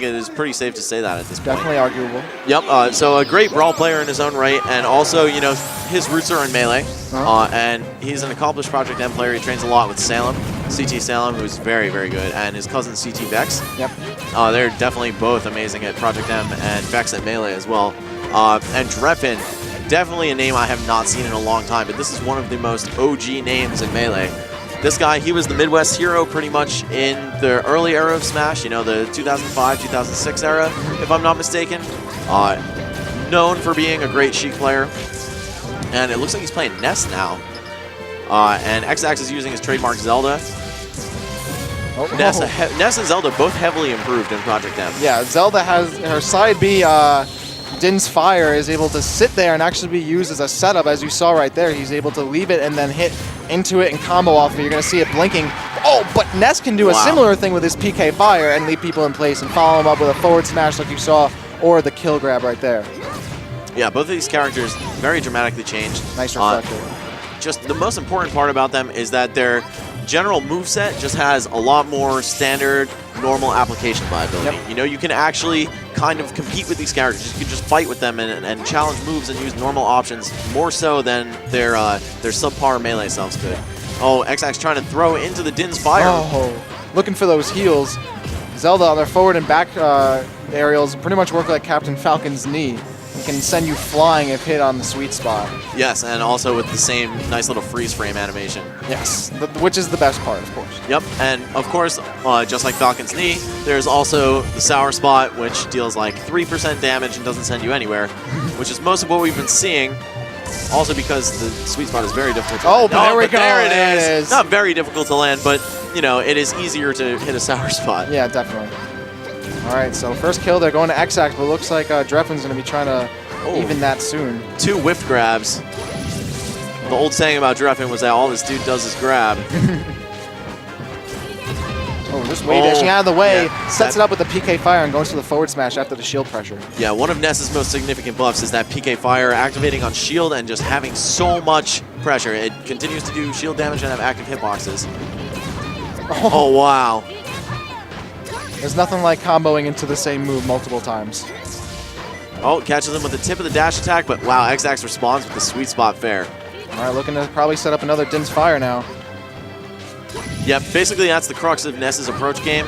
It is pretty safe to say that at this point. Definitely arguable. Yep. So a great brawl player in his own right, and also, you know, his roots are in Melee, and he's an accomplished Project M player. He trains a lot with Salem, CT Salem, who's very, very good, and his cousin CT Vex. Yep. They're definitely both amazing at Project M, and Vex at Melee as well. And Drephen, definitely a name I have not seen in a long time, but this is one of the most OG names in Melee. This guy, he was the Midwest hero pretty much in the early era of Smash, you know, the 2005, 2006 era, if I'm not mistaken. Known for being a great Sheik player. And it looks like he's playing Ness now. And Xzax is using his trademark Zelda. Ness and Zelda both heavily improved in Project M. Yeah, Zelda has her side B, Din's Fire, is able to sit there and actually be used as a setup. As you saw right there, he's able to leave it and then hit into it and combo off of it. You're going to see it blinking. Oh, but Ness can do a similar thing with his PK Fire and leave people in place and follow him up with a forward smash like you saw, or the kill grab right there. Yeah, both of these characters very dramatically changed. Nice reflector. Just the most important part about them is that their general moveset just has a lot more standard, normal application viability. Yep. You know, you can actually kind of compete with these characters. You can just fight with them and challenge moves and use normal options more so than their subpar Melee selves could. Oh, Xzax trying to throw into the Din's Fire. Oh, looking for those heals. Zelda on their forward and back aerials pretty much work like Captain Falcon's knee. It can send you flying if hit on the sweet spot. Yes, and also with the same nice little freeze frame animation. Yes, which is the best part, of course. Yep, and of course, just like Falcon's knee, there's also the sour spot, which deals like 3% damage and doesn't send you anywhere, which is most of what we've been seeing. Also because the sweet spot is very difficult to land. But there we go. There it is. Not very difficult to land, but, you know, it is easier to hit a sour spot. Yeah, definitely. All right, so first kill, they're going to Xzax, but it looks like Drephen's going to be trying to even that soon. 2 whip grabs. The old saying about Drephen was that all this dude does is grab. Just way dashing out of the way, sets it up with the PK Fire and goes to the forward smash after the shield pressure. Yeah, one of Ness's most significant buffs is that PK Fire activating on shield and just having so much pressure. It continues to do shield damage and have active hitboxes. Oh, wow. There's nothing like comboing into the same move multiple times. Oh, catches him with the tip of the dash attack, but wow, Xzax responds with the sweet spot fair. All right, looking to probably set up another Din's Fire now. Yep, basically that's the crux of Ness's approach game.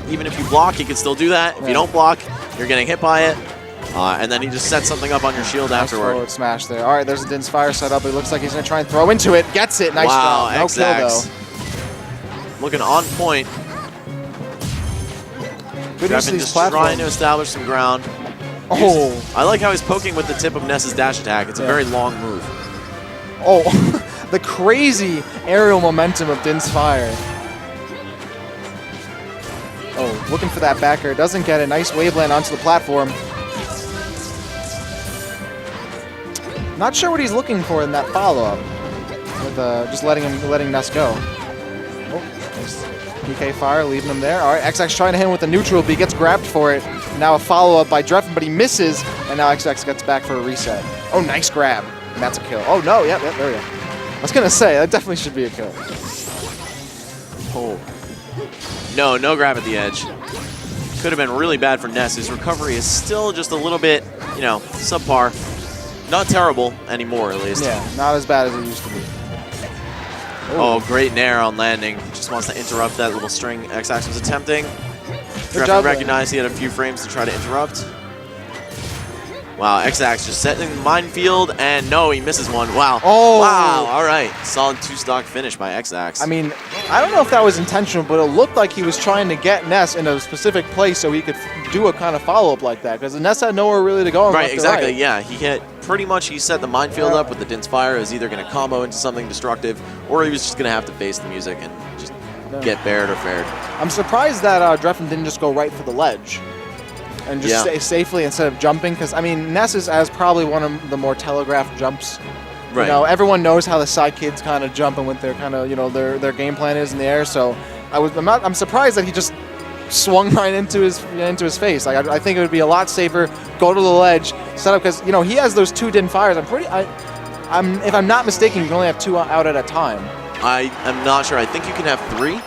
Even if you block, he can still do that. If you don't block, you're getting hit by it. And then he just sets something up on your shield afterward. Forward smash there. All right, there's a Din's Fire set up. It looks like he's going to try and throw into it. Gets it. Nice job. No kill, though. Looking on point. Drephen just trying to establish some ground. I like how he's poking with the tip of Ness's dash attack. It's a very long move. Oh, the crazy aerial momentum of Din's Fire. Oh, looking for that backer. Doesn't get it. Nice wave land onto the platform. Not sure what he's looking for in that follow-up. With just letting Ness go. Oh, nice. PK Fire, leaving him there. All right, Xzax trying to hit him with the neutral, but he gets grabbed for it. Now a follow-up by Drephen, but he misses, and now Xzax gets back for a reset. Oh, nice grab. And that's a kill. Oh, no, yep, there we go. I was going to say, that definitely should be a kill. Oh. No grab at the edge. Could have been really bad for Ness. His recovery is still just a little bit, you know, subpar. Not terrible anymore, at least. Yeah, not as bad as it used to be. Oh, great nair on landing. Just wants to interrupt that little string Xzax was attempting. Drephen recognized he had a few frames to try to interrupt. Wow, Xzax just setting the minefield, and no, he misses one. Wow. Oh. Wow, all right. Solid 2-stock finish by Xzax. I mean, I don't know if that was intentional, but it looked like he was trying to get Ness in a specific place so he could do a kind of follow-up like that, because Ness had nowhere really to go. Right, exactly, yeah. He set the minefield up with the Din's Fire. It was either going to combo into something destructive, or he was just going to have to face the music and just get bared or fared. I'm surprised that Drephen didn't just go right for the ledge and just stay safely instead of jumping, because, I mean, Ness has probably one of the more telegraphed jumps. Right. You know, everyone knows how the side kids kind of jump and what their kind of, you know, their game plan is in the air, so I'm surprised that he just swung right into his face. Like, I think it would be a lot safer, go to the ledge, set up, because, you know, he has those 2 Din Fires. If I'm not mistaken, you can only have 2 out at a time. I am not sure. I think you can have 3.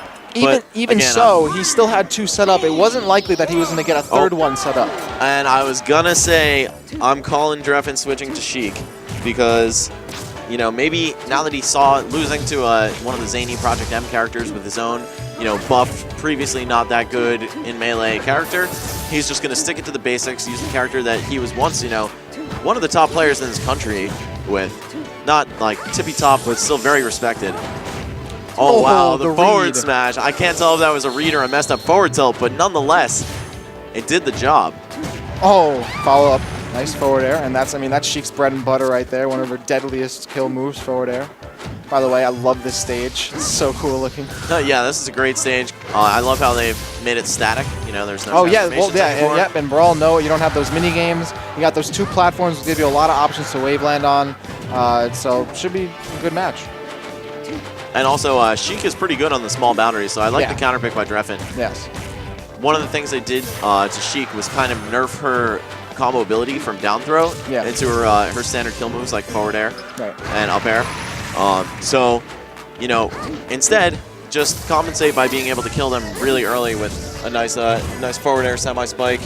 Even so, he still had 2 set up. It wasn't likely that he was going to get a third one set up. And I was going to say, I'm calling Drephen switching to Sheik because, you know, maybe now that he saw losing to one of the zany Project M characters with his own, you know, buffed, previously not that good in Melee character, he's just going to stick it to the basics, use the character that he was once, you know, one of the top players in this country with. Not like tippy top, but still very respected. Oh, wow, the forward smash. I can't tell if that was a read or a messed up forward tilt, but nonetheless, it did the job. Oh, follow up. Nice forward air, and that's Sheik's bread and butter right there. One of her deadliest kill moves, forward air. By the way, I love this stage. It's so cool looking. Yeah, this is a great stage. I love how they've made it static. You know, there's no anymore. And Brawl, no, you don't have those mini games. You got those 2 platforms that give you a lot of options to wave land on. So it should be a good match. And also, Sheik is pretty good on the small boundaries, so I like the counter pick by Drephen. Yes. One of the things they did to Sheik was kind of nerf her combo ability from down throw into her standard kill moves like forward air and up air. So, you know, instead, just compensate by being able to kill them really early with a nice forward air semi-spike.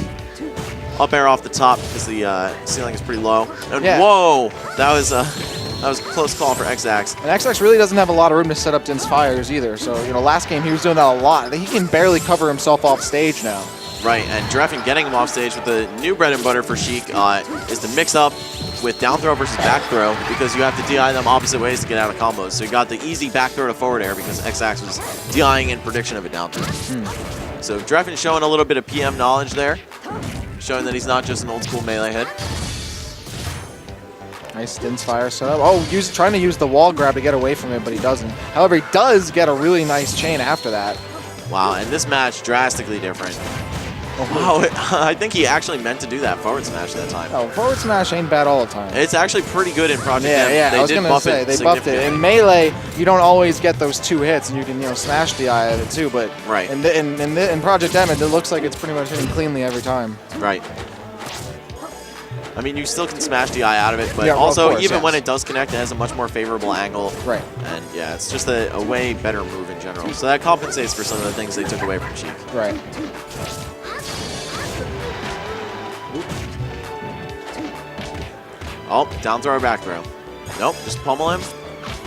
Up air off the top because the ceiling is pretty low. And whoa, that was a close call for Xzax. And Xzax really doesn't have a lot of room to set up Din's fires either. So, you know, last game he was doing that a lot. He can barely cover himself off stage now. Right, and Drephen getting him off stage with the new bread and butter for Sheik is to mix up with down throw versus back throw because you have to DI them opposite ways to get out of combos. So you got the easy back throw to forward air because Xzax was DIing in prediction of a down throw. So Drephen showing a little bit of PM knowledge there, showing that he's not just an old school melee head. Nice Din's fire setup. Oh, trying to use the wall grab to get away from it, but he doesn't. However, he does get a really nice chain after that. Wow, and this match drastically different. Wow, I think he actually meant to do that forward smash that time. Oh, forward smash ain't bad all the time. It's actually pretty good in Project M. Yeah, I was going to say, they buffed it. In Melee, you don't always get those 2 hits, and you can, you know, smash the eye at it too, but in Project M, it looks like it's pretty much hitting cleanly every time. Right. I mean, you still can smash the eye out of it, but also, even when it does connect, it has a much more favorable angle. Right. And yeah, it's just a way better move in general. So that compensates for some of the things they took away from Sheik. Right. Oh, down throw or back throw. Nope, just pummel him.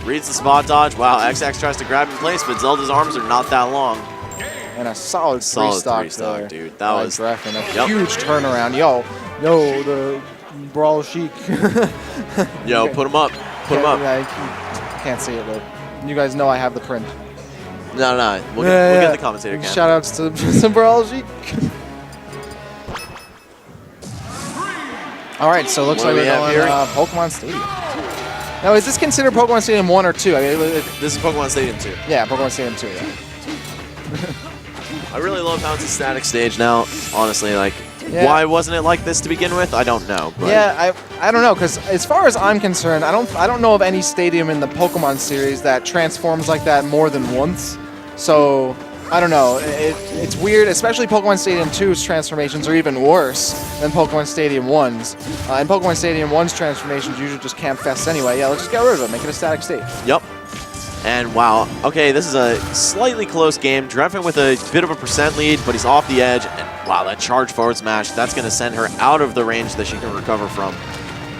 Reads the spot dodge. Wow, Xzax tries to grab in place, but Zelda's arms are not that long. And a solid three-stock there. Dude. That was Drephen. A huge turnaround. Yo, the Brawl Sheik. Yo, put him up. Put him up. I can't see it, but you guys know I have the print. No. We'll get the commentator cam. Shout-outs to Brawl Sheik. All right, so it looks like we're going Pokemon Stadium. Now, is this considered Pokemon Stadium 1 or 2? I mean, this is Pokemon Stadium 2. Yeah, Pokemon Stadium 2, yeah. I really love how it's a static stage now, honestly. Like, why wasn't it like this to begin with? I don't know. But yeah, I don't know, because as far as I'm concerned, I don't know of any stadium in the Pokemon series that transforms like that more than once. So, I don't know. It's weird, especially Pokemon Stadium 2's transformations are even worse than Pokemon Stadium 1's. And Pokemon Stadium 1's transformations usually just camp fest anyway. Yeah, let's just get rid of it, make it a static stage. Yep. And wow, okay, this is a slightly close game. Drephen with a bit of a percent lead, but he's off the edge. And wow, that charge forward smash, that's going to send her out of the range that she can recover from.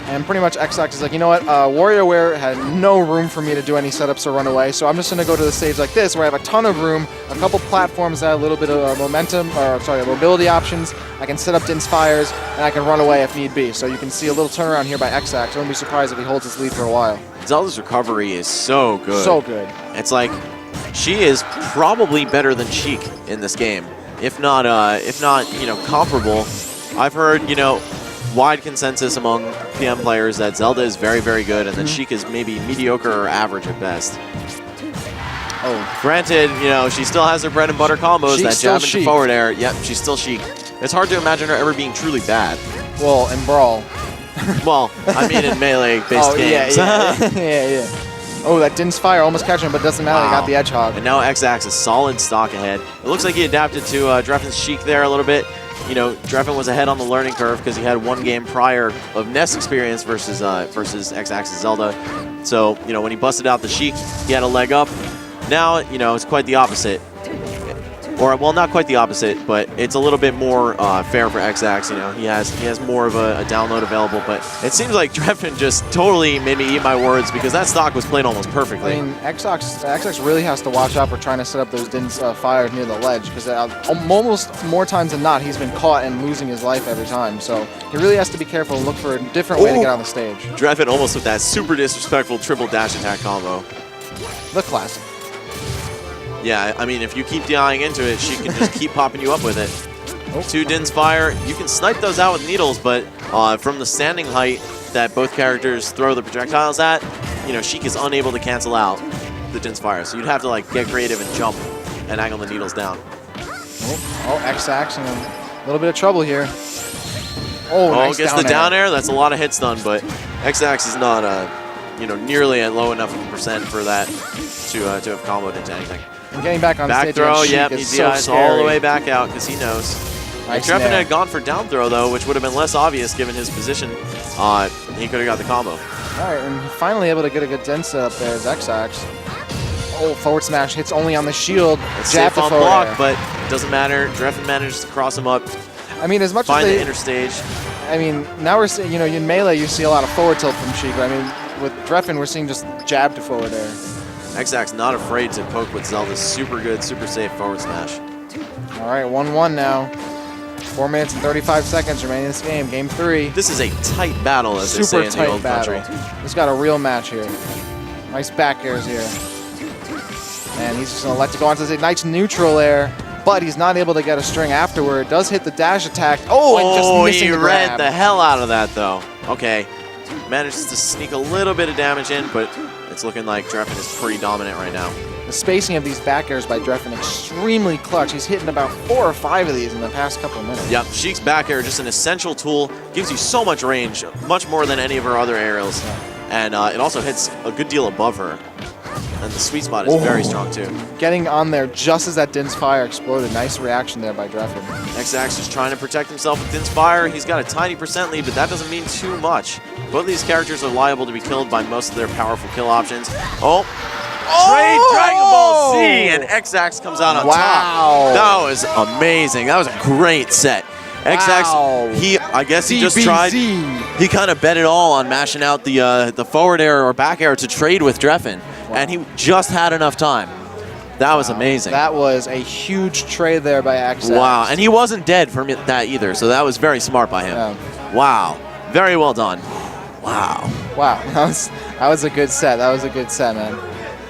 And pretty much Xzax is like, you know what, WarioWare had no room for me to do any setups or run away, so I'm just going to go to the stage like this where I have a ton of room, a couple platforms that have a little bit of mobility options. I can set up Din's fires, and I can run away if need be. So you can see a little turnaround here by Xzax. I wouldn't be surprised if he holds his lead for a while. Zelda's recovery is so good. So good. It's like, she is probably better than Sheik in this game. If not, you know, comparable. I've heard, you know, wide consensus among PM players that Zelda is very, very good, and that Sheik is maybe mediocre or average at best. Oh, granted, you know, she still has her bread and butter combos, that jab into forward air. Yep, she's still Sheik. It's hard to imagine her ever being truly bad. Well, in Brawl. Well, I mean in melee-based games. Yeah. Oh, that Din's fire almost catching him, but it doesn't matter. He got the edge hog. And now Xzax is solid stock ahead. It looks like he adapted to Drephen's Sheik there a little bit. You know, Drephen was ahead on the learning curve because he had one game prior of Ness experience versus Xzax's Zelda. So, you know, when he busted out the Sheik, he had a leg up. Now, you know, it's quite the opposite. Or, well, not quite the opposite, but it's a little bit more fair for Xzax. You know, he has more of a download available, but it seems like Drephen just totally made me eat my words because that stock was played almost perfectly. I mean, Xzax really has to watch out for trying to set up those Din's fires near the ledge because almost more times than not, he's been caught and losing his life every time. So he really has to be careful and look for a different way to get on the stage. Drephen almost with that super disrespectful triple dash attack combo. The classic. Yeah, I mean, if you keep dying into it, she can just keep popping you up with it. 2 Din's Fire. You can snipe those out with needles, but from the standing height that both characters throw the projectiles at, you know, Sheik is unable to cancel out the Din's Fire. So you'd have to, like, get creative and jump and angle the needles down. Xzax in a little bit of trouble here. Nice gets the down air. That's a lot of hits done, but Xzax is not, you know, nearly at low enough of a percent for that to have comboed into anything. And getting back on the stage throw, yep, is he so DIs scary. all the way back out because he knows. If Drephen had gone for down throw, though, which would have been less obvious given his position, he could have got the combo. All right, and finally able to get a good den set up there is Xzax. Forward smash hits only on the shield. It's safe on block, but it doesn't matter. Drephen manages to cross him up. I mean, as much find as the interstage. I mean, now we're seeing, you know, in Melee you see a lot of forward tilt from Sheik, but I mean, with Drephen we're seeing just jab to forward air. Xzax not afraid to poke with Zelda's super good, super safe forward smash. All right, 1-1 now. 4 minutes and 35 seconds remaining in this game. Game 3. This is a tight battle, as they say in the old country. He's got a real match here. Nice back airs here. And he's just going to let it go onto the nice neutral air, but he's not able to get a string afterward. Does hit the dash attack. And just missing the grab. He read the hell out of that, though. Okay. Manages to sneak a little bit of damage in, but it's looking like Drephen is pretty dominant right now. The spacing of these back airs by Drephen extremely clutch. He's hitting about 4 or 5 of these in the past couple of minutes. Yep, Sheik's back air, just an essential tool. Gives you so much range, much more than any of her other aerials. And it also hits a good deal above her. And the sweet spot is very strong, too. Getting on there just as that Din's Fire exploded. Nice reaction there by Drephen. Xzax is trying to protect himself with Din's Fire. He's got a tiny percent lead, but that doesn't mean too much. Both of these characters are liable to be killed by most of their powerful kill options. Trade Dragon Ball Z, and Xzax comes out on top. That was amazing. That was a great set. Xzax, I guess he just tried. He kind of bet it all on mashing out the forward air or back air to trade with Drephen, and he just had enough time. That was amazing. That was a huge trade there by Xzax. Wow, and he wasn't dead from that either, so that was very smart by him. Yeah. Wow, very well done. Wow. Wow, that was a good set. That was a good set, man.